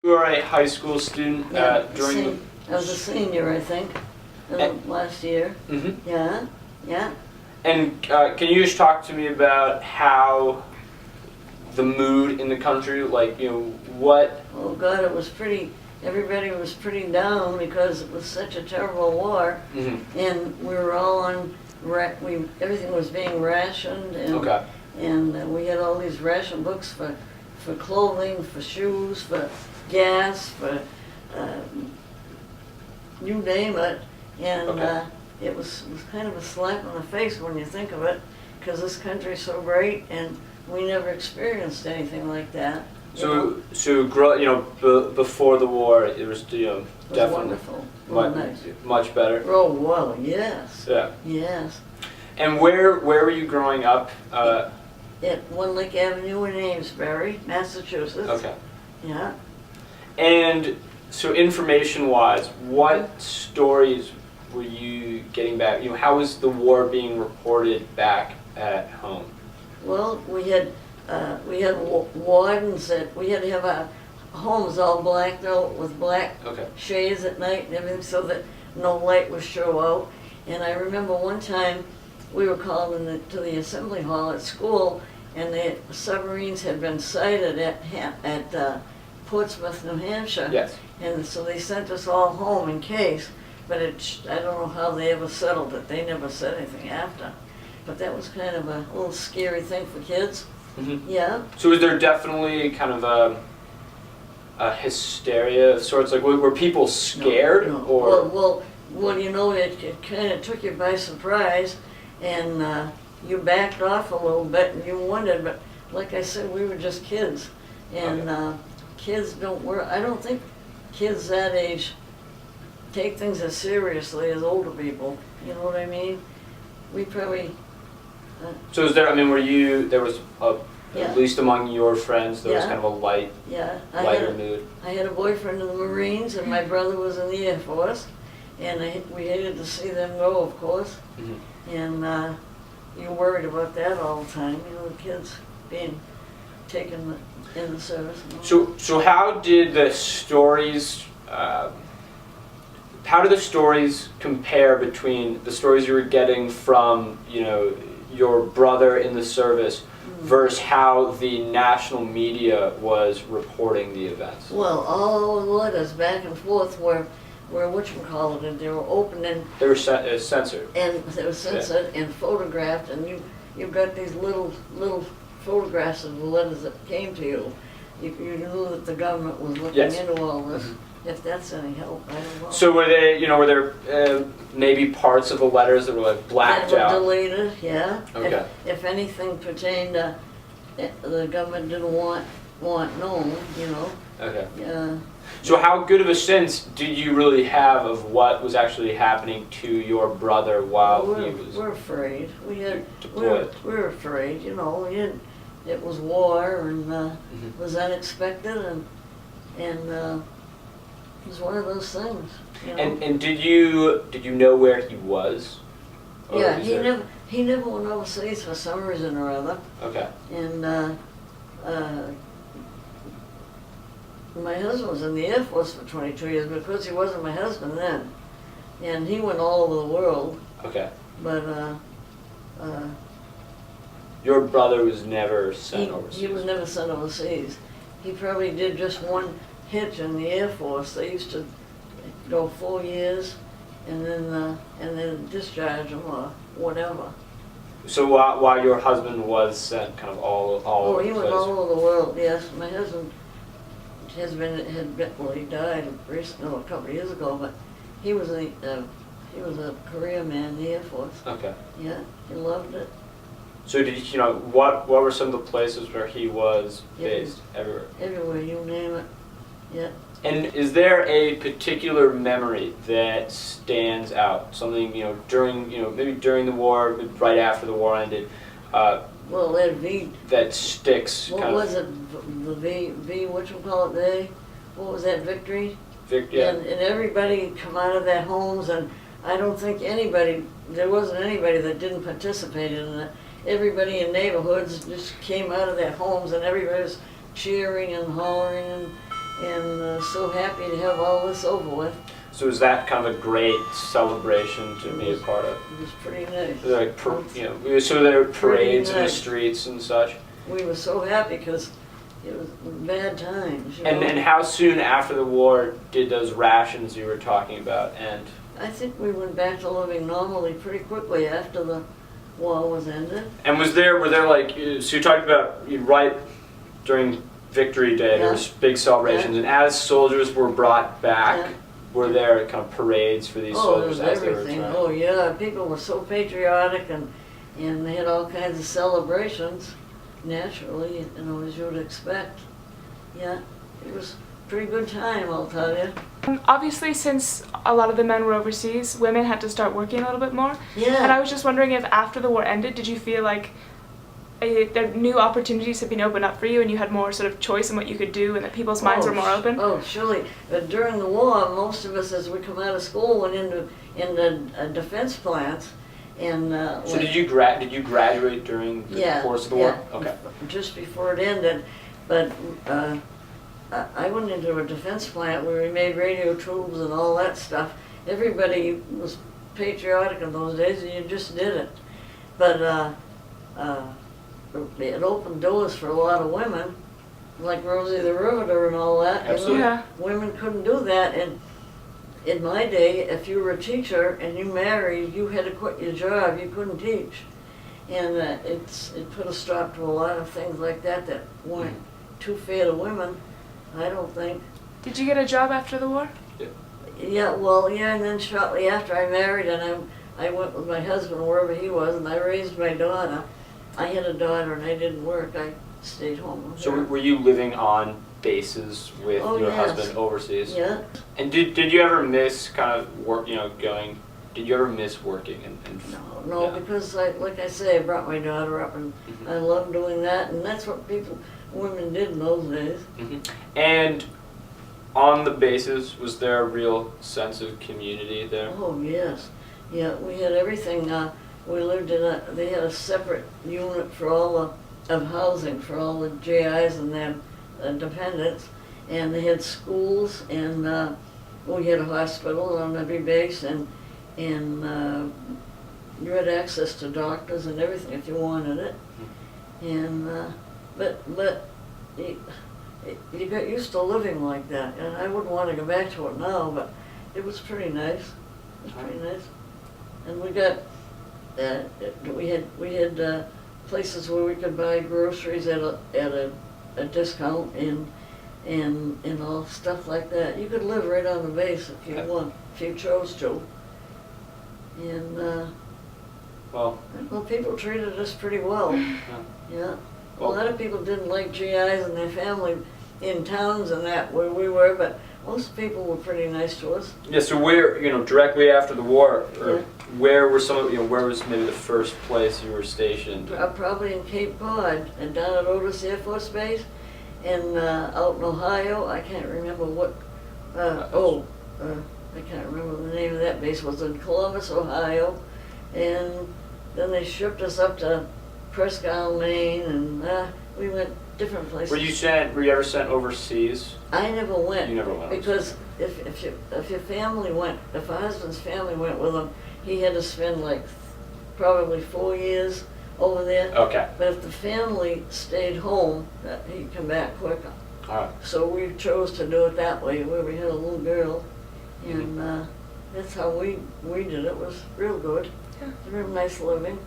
You were a high school student during I was a senior, I think, last year. Mm-hmm. Yeah, yeah. And can you just talk to me about how the mood in the country, like, what? Oh God, it was pretty, everybody was pretty down because it was such a terrible war. Mm-hmm. And we were all on, everything was being rationed, and, Okay. and we had all these ration books for clothing, for shoes, for gas, for you name it. And Okay. it was kind of a slap in the face when you think of it, because this country's so great and we never experienced anything like that. Before the war, it was It was definitely wonderful. much better. Oh, well, yes. Yeah. Yes. And where were you growing up? At One Lake Avenue in Amesbury, Massachusetts. Okay. Yeah. And so, information-wise, what stories were you getting back? How was the war being reported back at home? Well, we had wardens that we had to have our homes all blacked out with black Okay. shades at night and everything, so that no light would show out. And I remember one time we were called to the assembly hall at school, and the submarines had been sighted at Portsmouth, New Hampshire. Yes. And so they sent us all home in case, but I don't know how they ever settled it. They never said anything after. But that was kind of a little scary thing for kids. Mm-hmm. Yeah. So was there definitely kind of a hysteria of sorts? Like, were people scared? No. Or? Well, it kind of took you by surprise, and you backed off a little bit, and you wondered. But like I said, we were just kids, and Okay. Kids don't work. I don't think kids that age take things as seriously as older people. You know what I mean? We probably. So was there? There was Yeah. at least among your friends, there was Yeah. kind of a lighter mood. I had a boyfriend in the Marines, and my brother was in the Air Force, and we hated to see them go, of course. Mm-hmm. And you're worried about that all the time. The kids being taken in the service. So how did the stories? How do the stories compare between the stories you were getting from your brother in the service versus how the national media was reporting the events? Well, all the letters back and forth were whatchamacallit, they were open and They were censored. and they were censored and photographed, and you got these little photographs of the letters that came to you. You knew that the government was looking Yes. into all this. Mhm. If that's any help, I don't know. So were there maybe parts of the letters that were like blacked That were out? deleted, yeah. Okay. If anything pertained to the government didn't want known, Okay. Yeah. So how good of a sense did you really have of what was actually happening to your brother while he was We're afraid. deployed? We were afraid, we didn't. It was war, and it was unexpected, and it was one of those things. And did you know where he was? Or Yeah, is he never went overseas for some reason or other. Okay. And my husband was in the Air Force for 22 years, because he wasn't my husband then. And he went all over the world, Okay. but Your brother was never sent overseas. he was never sent overseas. He probably did just one hitch in the Air Force. They used to go 4 years and then discharge him or whatever. So while your husband was sent kind of all Oh, over he the went place. all over the world, yes. My husband he died recently, a couple of years ago, but he was a career man in the Air Force. Okay. Yeah, he loved it. So what were some of the places where he was based? Everywhere. Everywhere, you name it. Yeah. And is there a particular memory that stands out? Something during maybe during the war, maybe right after the war ended. Well, that V. That sticks. What was it? The V. Whatchamacallit Day? What was that, Victory? Yeah. And everybody come out of their homes, and I don't think there wasn't anybody that didn't participate in it. Everybody in neighborhoods just came out of their homes, and everybody was cheering and hollering, and so happy to have all this over with. So was that kind of a great celebration to be a part of? It was pretty nice. Like, so there were parades in the nice. streets and such? We were so happy because it was bad times, you know. And how soon after the war did those rations you were talking about end? I think we went back to living normally pretty quickly after the war was ended. And were there like, so you talked about right during Victory Day, there was big celebrations, and as soldiers were brought back, were there kind of parades for these soldiers as they were everything. returning? Oh yeah, people were so patriotic, and they had all kinds of celebrations, naturally, you know, as you would expect. Yeah, it was a pretty good time, I'll tell you. Obviously, since a lot of the men were overseas, women had to start working a little bit more. Yeah. And I was just wondering if after the war ended, did you feel like that new opportunities had been opened up for you and you had more sort of choice in what you could do and that people's minds were more open? Oh, surely. But during the war, most of us, as we come out of school, went into defense plants. And So did you graduate during the course of the war? Okay. Just before it ended. But I went into a defense plant where we made radio tubes and all that stuff. Everybody was patriotic in those days, and you just did it. But it opened doors for a lot of women, like Rosie the Riveter and all that. Absolutely. Yeah. Women couldn't do that, and in my day, if you were a teacher and you married, you had to quit your job. You couldn't teach, and it put a stop to a lot of things like that that weren't too fair to women. I don't think. Did you get a job after the war? Yeah, well, yeah, and then shortly after I married, and I went with my husband wherever he was, and I raised my daughter. I had a daughter, and I didn't work. I stayed home with So her. were you living on bases with your yes. husband overseas? Yeah. And did you ever miss kind of work, going, did you ever miss working? No, Yeah. because like I say, I brought my daughter up, and I love doing that, and that's what women did in those days. And on the bases, was there a real sense of community there? Oh, yes. Yeah, we had everything. We lived they had a separate unit for all of housing for all the JIs and their dependents, and they had schools, and we had a hospital on every base, and you had access to doctors and everything if you wanted it. And but you got used to living like that, and I wouldn't want to go back to it now, but it was pretty nice. It was pretty nice. And we got we had places where we could buy groceries at a discount, and all stuff like that. You could live right on the base if you want, if you chose to. And well, people treated us pretty well. Yeah. A lot of people didn't like GIs and their family in towns and that where we were, but most people were pretty nice to us. Yeah. So where, directly after the war, or where were where was maybe the first place you were stationed? Probably in Cape Cod and down at Otis Air Force Base, and out in Ohio. I can't remember what. I can't remember the name of that base. It was in Columbus, Ohio, and then they shipped us up to Presque Maine, and we went different places. Were you ever sent overseas? I never went. You never went because if your family went, if a husband's family went with him, he had to spend like probably 4 years over there. Okay. But if the family stayed home, he'd come back quicker. All right. So we chose to do it that way, where we had a little girl, and that's how we did it. It was real good. Yeah. Real nice living.